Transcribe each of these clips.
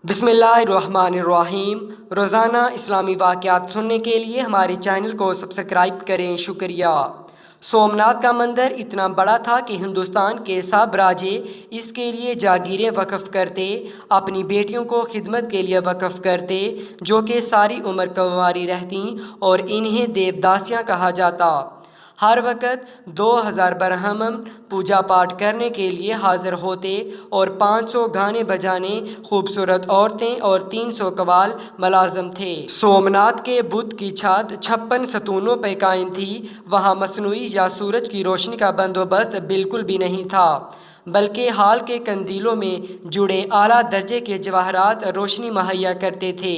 बिस्मिल्लाहिर्रहमानिर्रहीम। रोज़ाना इस्लामी वाक़यात सुनने के लिए हमारे चैनल को सब्सक्राइब करें, शुक्रिया। सोमनाथ का मंदिर इतना बड़ा था कि हिंदुस्तान के सब राजे इसके लिए जागीरें वक़्फ़ करते, अपनी बेटियों को खिदमत के लिए वक़्फ़ करते, जो कि सारी उम्र कंवारी रहतीं, और इन्हें देवदासियाँ कहा जाता। हर वक्त 2000 ब्राह्मण पूजा पाठ करने के लिए हाजिर होते और 500 गाने बजाने खूबसूरत औरतें और 300 कवाल मुलाजम थे। सोमनाथ के बुत की छत 56 सतूनों पर कायम थी। वहाँ मसनूई या सूरज की रोशनी का बंदोबस्त बिल्कुल भी नहीं था, बल्कि हाल के कंदीलों में जुड़े आला दर्जे के जवाहरात रोशनी मुहैया करते थे।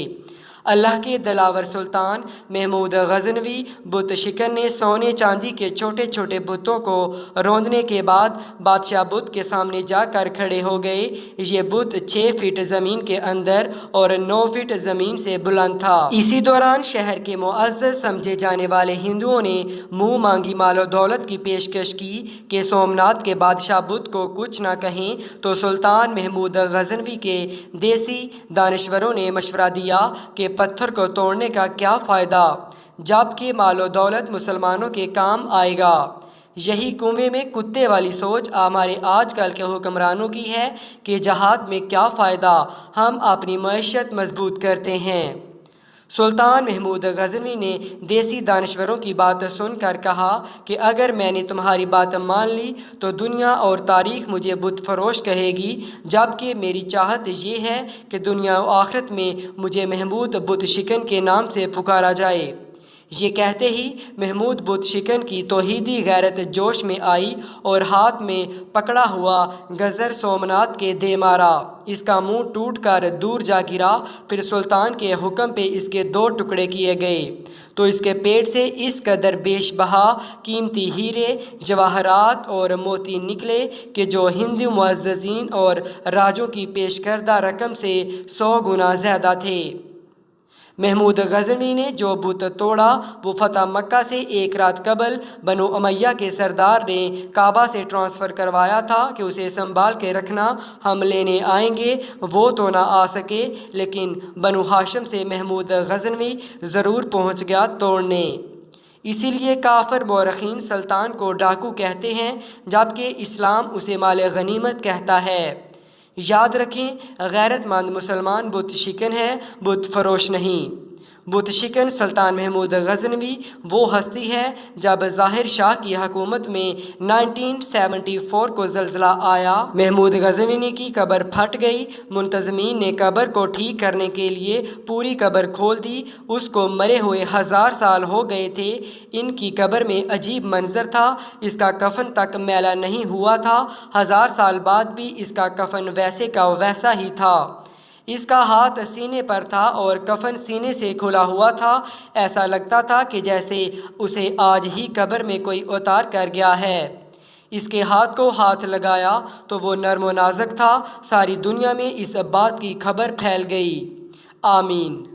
अल्लाह के दिलावर सुल्तान महमूद गज़नवी बुत शिकन ने सोने चांदी के छोटे छोटे बुतों को रौंदने के बाद बादशाह बुत के सामने जाकर खड़े हो गए। ये बुत 6 फीट ज़मीन के अंदर और 9 फीट ज़मीन से बुलंद था। इसी दौरान शहर के मुअज़्ज़ज़ समझे जाने वाले हिंदुओं ने मुँह मांगी मालो दौलत की पेशकश की कि सोमनाथ के बादशाह बुत को कुछ ना कहें तो सुल्तान महमूद गज़नवी के देसी दानश्वरों ने मशवरा दिया कि पत्थर को तोड़ने का क्या फ़ायदा, जबकि मालो दौलत मुसलमानों के काम आएगा। यही कुएं में कुत्ते वाली सोच हमारे आजकल के हुक्मरानों की है कि जहाद में क्या फ़ायदा, हम अपनी मईशत मजबूत करते हैं। सुल्तान महमूद गज़नवी ने देसी दानश्वरों की बात सुनकर कहा कि अगर मैंने तुम्हारी बात मान ली तो दुनिया और तारीख़ मुझे बुत फरोश कहेगी, जबकि मेरी चाहत ये है कि दुनिया और आखिरत में मुझे महमूद बुत शिकन के नाम से पुकारा जाए। ये कहते ही महमूद बुत शिकन की तौहीदी गैरत जोश में आई और हाथ में पकड़ा हुआ गज़र सोमनाथ के दे मारा। इसका मुंह टूट कर दूर जा गिरा। फिर सुल्तान के हुक्म पे इसके 2 टुकड़े किए गए तो इसके पेट से इस कदर बेशबहा कीमती हीरे, जवाहरात और मोती निकले कि जो हिंदू मुअज़्ज़ज़ीन और राजों की पेश करदा रकम से 100 गुना ज़्यादा थे। महमूद गज़नवी ने जो बुत तोड़ा वो फ़तह मक्का से 1 रात कबल बनु उमय्या के सरदार ने काबा से ट्रांसफ़र करवाया था कि उसे संभाल के रखना, हम लेने आएंगे। वो तो ना आ सके, लेकिन बनु हाशिम से महमूद गज़नवी ज़रूर पहुंच गया तोड़ने। इसीलिए काफ़िर मौरख़ीन सुल्तान को डाकू कहते हैं, जबकि इस्लाम उसे माल गनीमत कहता है। याद रखें, गैरतमंद मुसलमान बुत शिकन है, बुत फरोश नहीं। बुत शिकन सुल्तान महमूद गज़नवी वो हस्ती है जब ज़ाहिर शाह की हुकूमत में 1974 को ज़लज़ला आया। महमूद गज़नवी की कब्र फट गई। मुंतज़मीन ने कब्र को ठीक करने के लिए पूरी कब्र खोल दी। उसको मरे हुए 1000 साल हो गए थे। इनकी कब्र में अजीब मंजर था, इसका कफन तक मैला नहीं हुआ था। 1000 साल बाद भी इसका कफन वैसे का वैसा ही था। इसका हाथ सीने पर था और कफन सीने से खुला हुआ था। ऐसा लगता था कि जैसे उसे आज ही कब्र में कोई उतार कर गया है। इसके हाथ को हाथ लगाया तो वो नर्म व नाज़ुक था। सारी दुनिया में इस बात की खबर फैल गई। आमीन।